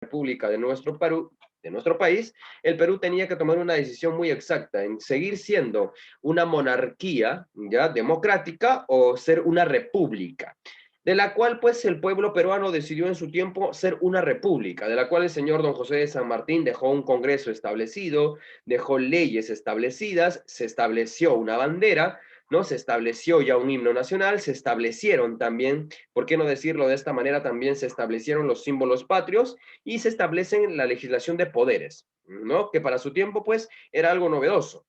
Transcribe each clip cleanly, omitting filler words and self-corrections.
República de nuestro país, el Perú tenía que tomar una decisión muy exacta en seguir siendo una monarquía ya democrática o ser una república, de la cual pues el pueblo peruano decidió en su tiempo ser una república, de la cual el señor don José de San Martín dejó un congreso establecido, dejó leyes establecidas, se estableció una bandera, ¿no? Se estableció ya un himno nacional, se establecieron también, ¿por qué no decirlo de esta manera? También se establecieron los símbolos patrios y se establecen la legislación de poderes, ¿no? Que para su tiempo pues era algo novedoso.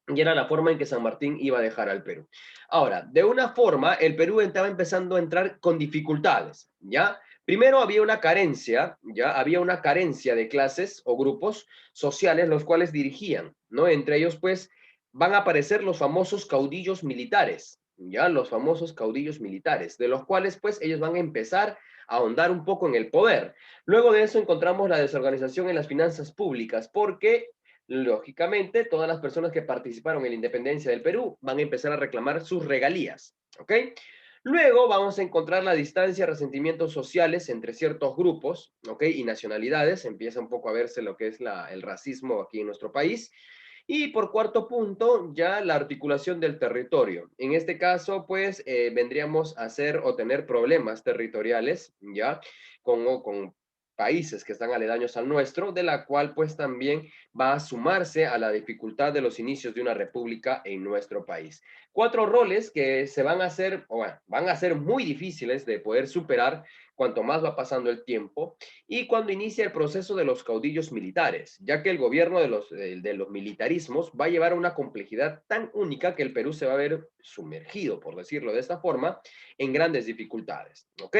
Y era la forma en que San Martín iba a dejar al Perú. Ahora, de una forma, el Perú estaba empezando a entrar con dificultades, ¿ya? Primero había una carencia, ¿ya? Había una carencia de clases o grupos sociales los cuales dirigían, ¿no? Entre ellos, pues, van a aparecer los famosos caudillos militares, ¿ya? Los famosos caudillos militares, de los cuales, pues, ellos van a empezar a ahondar un poco en el poder. Luego de eso encontramos la desorganización en las finanzas públicas, porque lógicamente, todas las personas que participaron en la independencia del Perú van a empezar a reclamar sus regalías, ¿ok? Luego vamos a encontrar la distancia, resentimientos sociales entre ciertos grupos, ¿ok? Y nacionalidades, empieza un poco a verse lo que es el racismo aquí en nuestro país. Y por cuarto punto, ya la articulación del territorio. En este caso, pues, vendríamos a hacer o tener problemas territoriales, ¿ya? Con países que están aledaños al nuestro, de la cual, pues, también va a sumarse a la dificultad de los inicios de una república en nuestro país. Cuatro roles que se van a hacer, o bueno, van a ser muy difíciles de poder superar cuanto más va pasando el tiempo, y cuando inicia el proceso de los caudillos militares, ya que el gobierno de los militarismos va a llevar a una complejidad tan única que el Perú se va a ver sumergido, por decirlo de esta forma, en grandes dificultades, ¿ok?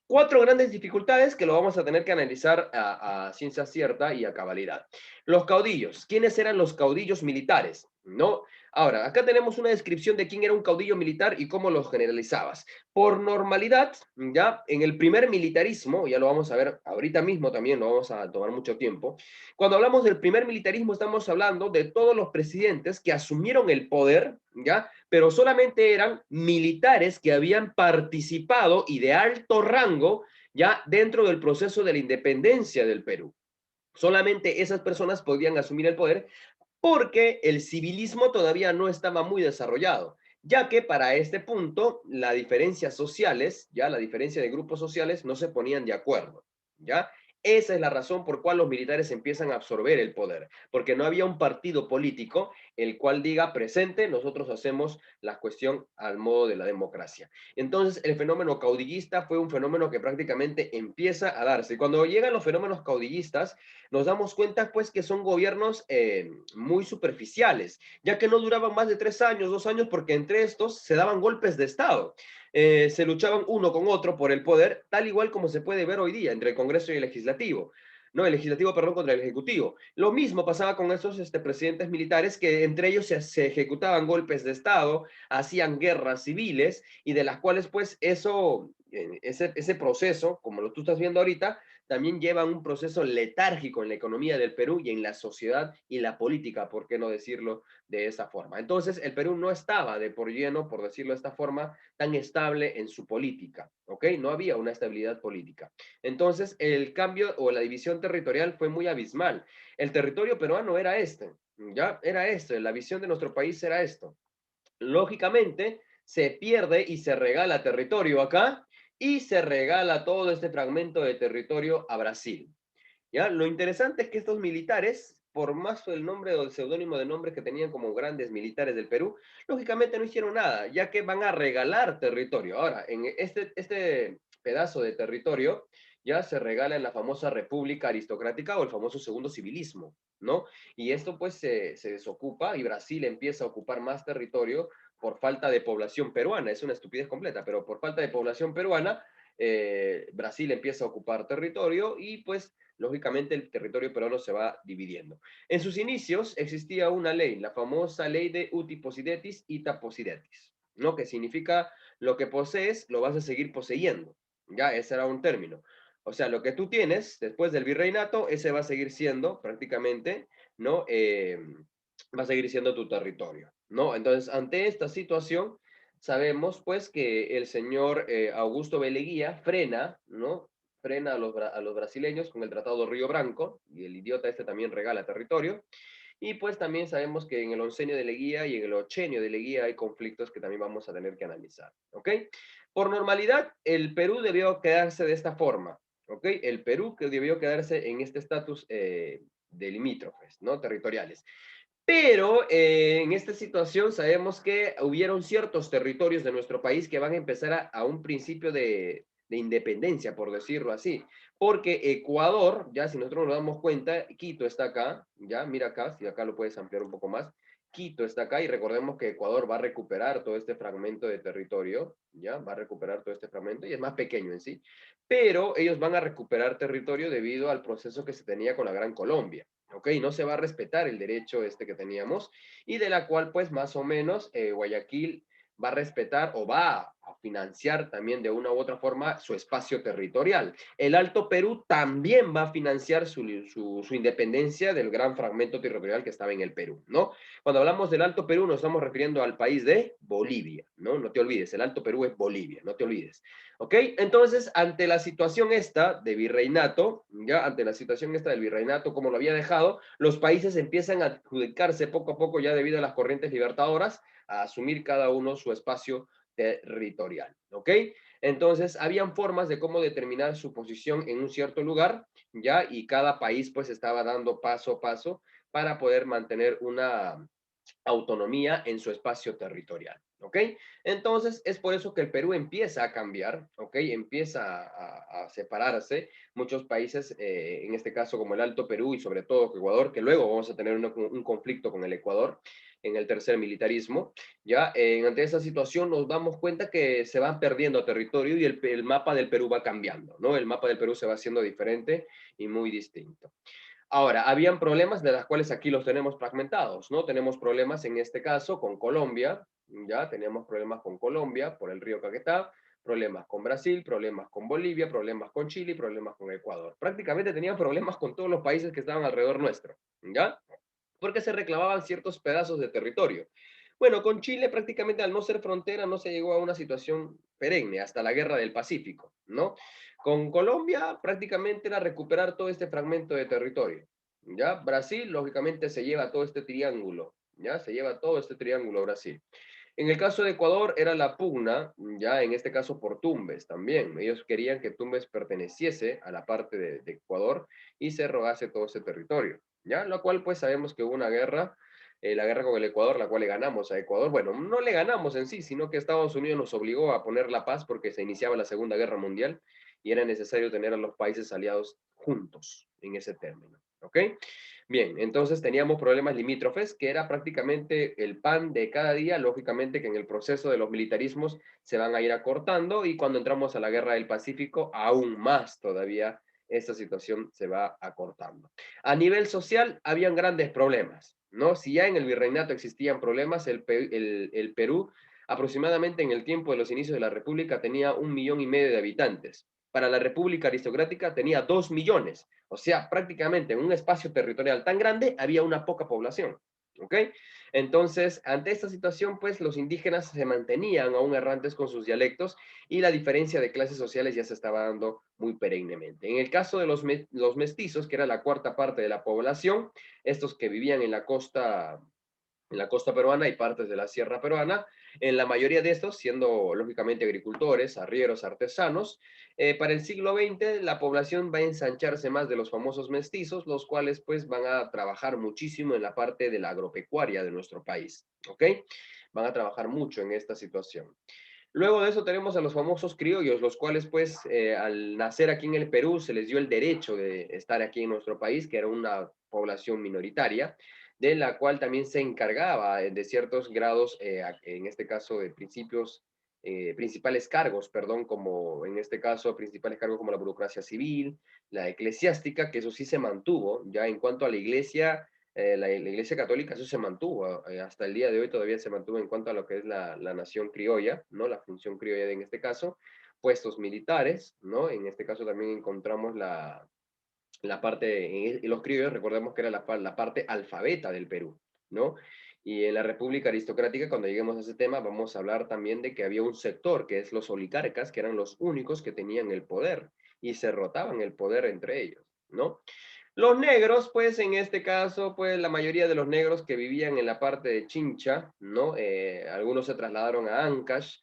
Cuatro grandes dificultades que lo vamos a tener que analizar a ciencia cierta y a cabalidad. Los caudillos. ¿Quiénes eran los caudillos militares? ¿No? Ahora, acá tenemos una descripción de quién era un caudillo militar y cómo los generalizabas. Por normalidad, ya, en el primer militarismo, ya lo vamos a ver ahorita mismo también, no vamos a tomar mucho tiempo. Cuando hablamos del primer militarismo, estamos hablando de todos los presidentes que asumieron el poder, ya, pero solamente eran militares que habían participado y de alto rango ya dentro del proceso de la independencia del Perú. Solamente esas personas podían asumir el poder porque el civilismo todavía no estaba muy desarrollado, ya que para este punto las diferencias sociales, ya la diferencia de grupos sociales no se ponían de acuerdo, ¿ya? Esa es la razón por cual los militares empiezan a absorber el poder, porque no había un partido político el cual diga presente, nosotros hacemos la cuestión al modo de la democracia. Entonces, el fenómeno caudillista fue un fenómeno que prácticamente empieza a darse. Cuando llegan los fenómenos caudillistas, nos damos cuenta pues que son gobiernos muy superficiales, ya que no duraban más de 3 años, 2 años, porque entre estos se daban golpes de Estado. Se luchaban uno con otro por el poder, tal igual como se puede ver hoy día entre el Congreso y el Legislativo. No, el legislativo, perdón, contra el ejecutivo. Lo mismo pasaba con esos presidentes militares que entre ellos se ejecutaban golpes de Estado, hacían guerras civiles y de las cuales pues ese proceso, como lo tú estás viendo ahorita, también lleva un proceso letárgico en la economía del Perú y en la sociedad y la política, ¿por qué no decirlo de esa forma? Entonces, el Perú no estaba de por lleno, por decirlo de esta forma, tan estable en su política, ¿ok? No había una estabilidad política. Entonces, el cambio o la división territorial fue muy abismal. El territorio peruano era este, ¿ya? Era este, la visión de nuestro país era esto. Lógicamente, se pierde y se regala territorio acá y se regala todo este fragmento de territorio a Brasil. ¿Ya? Lo interesante es que estos militares, por más el nombre o el seudónimo de nombre que tenían como grandes militares del Perú, lógicamente no hicieron nada, ya que van a regalar territorio. Ahora, en este pedazo de territorio ya se regala en la famosa República Aristocrática o el famoso segundo civilismo, ¿no? Y esto pues se desocupa y Brasil empieza a ocupar más territorio por falta de población peruana. Es una estupidez completa, pero por falta de población peruana, Brasil empieza a ocupar territorio y pues lógicamente el territorio peruano se va dividiendo. En sus inicios existía una ley, la famosa ley de uti possidetis ita possidetis, ¿no? Que significa lo que posees lo vas a seguir poseyendo, ya, ese era un término. O sea, lo que tú tienes después del virreinato, ese va a seguir siendo prácticamente, ¿no? Va a seguir siendo tu territorio, ¿no? Entonces, ante esta situación, sabemos pues que el señor Augusto B. Leguía frena, ¿no? frena a los brasileños con el Tratado Río Branco, y el idiota este también regala territorio. Y pues también sabemos que en el oncenio de Leguía y en el ochenio de Leguía hay conflictos que también vamos a tener que analizar, ¿ok? Por normalidad, el Perú debió quedarse de esta forma, ¿ok? El Perú que debió quedarse en este estatus de limítrofes, ¿no? Territoriales. Pero en esta situación sabemos que hubieron ciertos territorios de nuestro país que van a empezar a un principio de independencia, por decirlo así. Porque Ecuador, ya si nosotros nos damos cuenta, Quito está acá, ya mira acá, si acá lo puedes ampliar un poco más. Quito está acá y recordemos que Ecuador va a recuperar todo este fragmento de territorio, ya va a recuperar todo este fragmento y es más pequeño en sí, pero ellos van a recuperar territorio debido al proceso que se tenía con la Gran Colombia. ¿Ok? No se va a respetar el derecho este que teníamos y de la cual pues más o menos Guayaquil va a respetar o va a financiar también de una u otra forma su espacio territorial. El Alto Perú también va a financiar su independencia del gran fragmento territorial que estaba en el Perú, ¿no? Cuando hablamos del Alto Perú nos estamos refiriendo al país de Bolivia, ¿no? No te olvides, el Alto Perú es Bolivia, no te olvides. ¿Ok? Entonces, ante la situación esta de virreinato, ya ante la situación esta del virreinato, como lo había dejado, los países empiezan a adjudicarse poco a poco, ya debido a las corrientes libertadoras, a asumir cada uno su espacio territorial. ¿Ok? Entonces, habían formas de cómo determinar su posición en un cierto lugar, ya, y cada país pues estaba dando paso a paso para poder mantener una autonomía en su espacio territorial, ¿ok? Entonces, es por eso que el Perú empieza a cambiar, ¿ok? Empieza a separarse. Muchos países, en este caso como el Alto Perú y sobre todo Ecuador, que luego vamos a tener un conflicto con el Ecuador en el tercer militarismo, ya ante esa situación nos damos cuenta que se van perdiendo territorio y el mapa del Perú va cambiando, ¿no? El mapa del Perú se va haciendo diferente y muy distinto. Ahora, habían problemas de las cuales aquí los tenemos fragmentados, ¿no? Tenemos problemas en este caso con Colombia, ya tenemos problemas con Colombia por el río Caquetá, problemas con Brasil, problemas con Bolivia, problemas con Chile y problemas con Ecuador. Prácticamente tenían problemas con todos los países que estaban alrededor nuestro, ¿ya? Porque se reclamaban ciertos pedazos de territorio. Bueno, con Chile prácticamente al no ser frontera no se llegó a una situación perenne hasta la Guerra del Pacífico, ¿no? Con Colombia prácticamente era recuperar todo este fragmento de territorio, ¿ya? Brasil lógicamente se lleva todo este triángulo, ¿ya? Se lleva todo este triángulo Brasil. En el caso de Ecuador era la pugna, ya en este caso por Tumbes también. Ellos querían que Tumbes perteneciese a la parte de Ecuador y se rogase todo ese territorio, ya, lo cual pues sabemos que hubo una guerra, la guerra con el Ecuador, la cual le ganamos a Ecuador. Bueno, no le ganamos en sí, sino que Estados Unidos nos obligó a poner la paz porque se iniciaba la Segunda Guerra Mundial y era necesario tener a los países aliados juntos en ese término, ¿ok? Bien, entonces teníamos problemas limítrofes, que era prácticamente el pan de cada día, lógicamente que en el proceso de los militarismos se van a ir acortando y cuando entramos a la Guerra del Pacífico, aún más todavía esta situación se va acortando. A nivel social, habían grandes problemas, ¿no? Si ya en el virreinato existían problemas, el Perú aproximadamente en el tiempo de los inicios de la República tenía 1,5 millones de habitantes. Para la República Aristocrática tenía 2 millones. O sea, prácticamente en un espacio territorial tan grande había una poca población. ¿Ok? Entonces, ante esta situación, pues los indígenas se mantenían aún errantes con sus dialectos y la diferencia de clases sociales ya se estaba dando muy perennemente. En el caso de los mestizos, que era la cuarta parte de la población, estos que vivían en la costa peruana y partes de la sierra peruana, en la mayoría de estos siendo lógicamente agricultores, arrieros, artesanos. Para el siglo XX la población va a ensancharse más de los famosos mestizos, los cuales pues van a trabajar muchísimo en la parte de la agropecuaria de nuestro país, ¿ok? Van a trabajar mucho en esta situación. Luego de eso tenemos a los famosos criollos, los cuales pues al nacer aquí en el Perú se les dio el derecho de estar aquí en nuestro país, que era una población minoritaria, de la cual también se encargaba de ciertos grados, en este caso de principales cargos, perdón, como en este caso principales cargos como la burocracia civil, la eclesiástica, que eso sí se mantuvo, ya en cuanto a la iglesia, la Iglesia Católica, eso se mantuvo, hasta el día de hoy todavía se mantuvo en cuanto a lo que es la nación criolla, ¿no? La función criolla en este caso, puestos militares, ¿no? En este caso también encontramos la parte, en los criollos, recordemos que era la parte alfabeta del Perú, ¿no? Y en la República Aristocrática, cuando lleguemos a ese tema, vamos a hablar también de que había un sector, que es los oligarcas, que eran los únicos que tenían el poder. y se rotaban el poder entre ellos, ¿no? Los negros, pues en este caso, pues la mayoría de los negros que vivían en la parte de Chincha, ¿no? Algunos se trasladaron a Ancash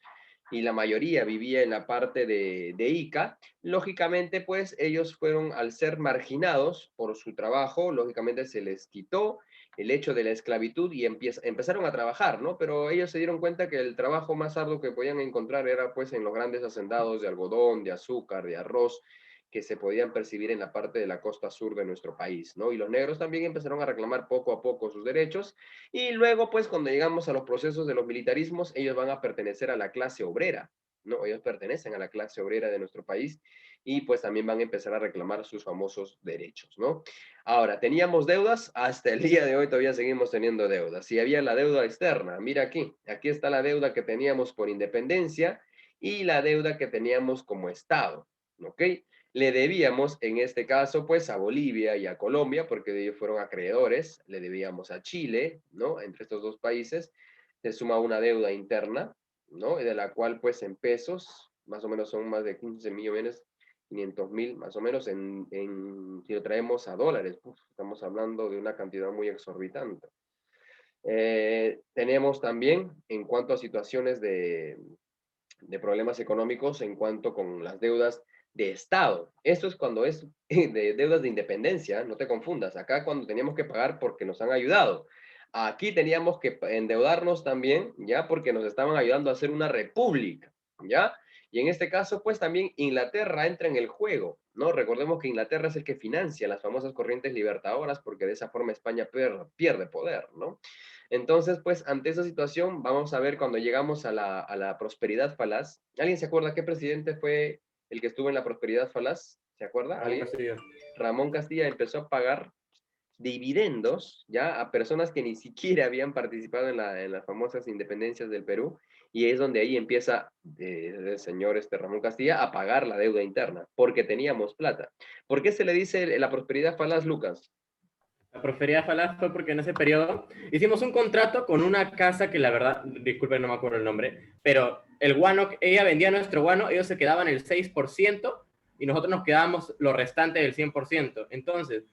y la mayoría vivía en la parte de Ica. Lógicamente, pues ellos fueron, al ser marginados por su trabajo, lógicamente se les quitó el hecho de la esclavitud y empezaron a trabajar, ¿no? Pero ellos se dieron cuenta que el trabajo más arduo que podían encontrar era pues en los grandes hacendados de algodón, de azúcar, de arroz, que se podían percibir en la parte de la costa sur de nuestro país, ¿no? Y los negros también empezaron a reclamar poco a poco sus derechos y luego, pues, cuando llegamos a los procesos de los militarismos, ellos van a pertenecer a la clase obrera, ¿no? Ellos pertenecen a la clase obrera de nuestro país y pues también van a empezar a reclamar sus famosos derechos, ¿no? Ahora, teníamos deudas, hasta el día de hoy todavía seguimos teniendo deudas. Y había la deuda externa, mira aquí está la deuda que teníamos por independencia y la deuda que teníamos como Estado, ¿ok? Le debíamos, en este caso, pues a Bolivia y a Colombia, porque ellos fueron acreedores, le debíamos a Chile, ¿no? Entre estos dos países se suma una deuda interna, ¿no? De la cual, pues en pesos, más o menos son más de 15 millones, 500 mil, más o menos, si lo traemos a dólares, estamos hablando de una cantidad muy exorbitante. Tenemos también, en cuanto a situaciones de problemas económicos en cuanto con las deudas de Estado. Esto es cuando es de deudas de independencia, no te confundas. Acá cuando teníamos que pagar porque nos han ayudado. Aquí teníamos que endeudarnos también, ¿ya? Porque nos estaban ayudando a hacer una república, ¿ya? Y en este caso, pues también Inglaterra entra en el juego, ¿no? Recordemos que Inglaterra es el que financia las famosas corrientes libertadoras porque de esa forma España pierde poder, ¿no? Entonces, pues, ante esa situación, vamos a ver cuando llegamos a la prosperidad falaz. ¿Alguien se acuerda qué presidente fue el que estuvo en la prosperidad falaz? ¿Se acuerda? Ramón ¿Alguien? Castillo. Ramón Castilla empezó a pagar dividendos ya a personas que ni siquiera habían participado en las famosas independencias del Perú, y es donde ahí empieza el señor Ramón Castilla a pagar la deuda interna, porque teníamos plata. ¿Por qué se le dice la prosperidad falaz, Lucas? La prosperidad falaz fue porque en ese periodo hicimos un contrato con una casa que la verdad, disculpen, no me acuerdo el nombre, pero el guano, ella vendía nuestro guano, ellos se quedaban el 6% y nosotros nos quedábamos lo restante del 100%. Entonces,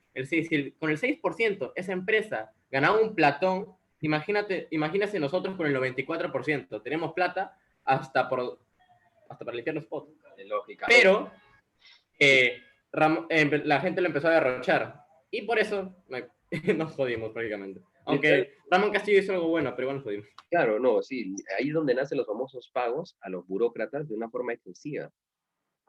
con el 6% esa empresa ganaba un platón, imagínate nosotros con el 94%. Tenemos plata hasta para limpiar los potes. Lógicamente. Pero la gente lo empezó a derrochar. Y por eso nos jodimos prácticamente. Literal, Aunque Ramón Castillo hizo algo bueno, pero igual nos jodimos. claro, no, sí, ahí es donde nacen los famosos pagos a los burócratas de una forma excesiva.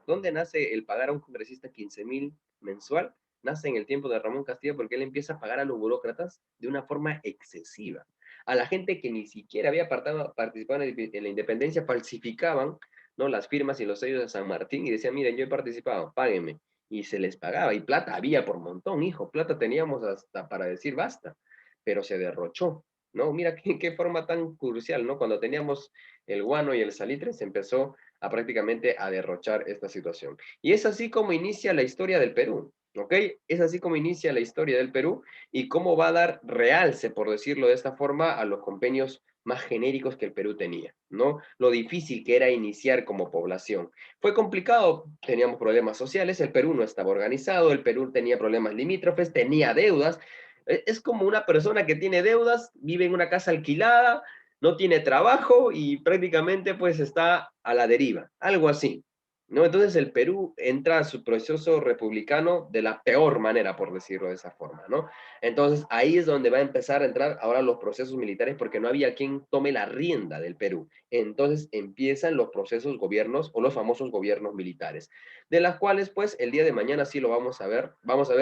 ¿Dónde nace el pagar a un congresista 15.000 mensual? Nace en el tiempo de Ramón Castilla porque él empieza a pagar a los burócratas de una forma excesiva. A la gente que ni siquiera había participado en la independencia falsificaban, ¿no? Las firmas y los sellos de San Martín y decían, miren, yo he participado, páguenme. Y se les pagaba. Y plata había por montón, hijo. Plata teníamos hasta para decir basta. Pero se derrochó, ¿no? Mira qué forma tan crucial, ¿no? Cuando teníamos el guano y el salitre, se empezó a prácticamente a derrochar esta situación. Y es así como inicia la historia del Perú, ¿ok? Es así como inicia la historia del Perú y cómo va a dar realce, por decirlo de esta forma, a los convenios más genéricos que el Perú tenía, ¿no? Lo difícil que era iniciar como población. Fue complicado, teníamos problemas sociales, el Perú no estaba organizado, el Perú tenía problemas limítrofes, tenía deudas. Es como una persona que tiene deudas, vive en una casa alquilada, no tiene trabajo y prácticamente pues está a la deriva, algo así, ¿no? Entonces el Perú entra a su proceso republicano de la peor manera, por decirlo de esa forma, ¿no? Entonces ahí es donde va a empezar a entrar ahora los procesos militares porque no había quien tome la rienda del Perú. Entonces empiezan los procesos gobiernos o los famosos gobiernos militares, de las cuales pues el día de mañana sí lo vamos a ver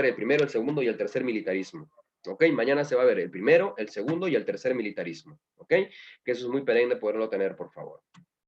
el primero, el segundo y el tercer militarismo. ¿Ok? Mañana se va a ver el primero, el segundo y el tercer militarismo. ¿Ok? Que eso es muy perenne poderlo tener, por favor.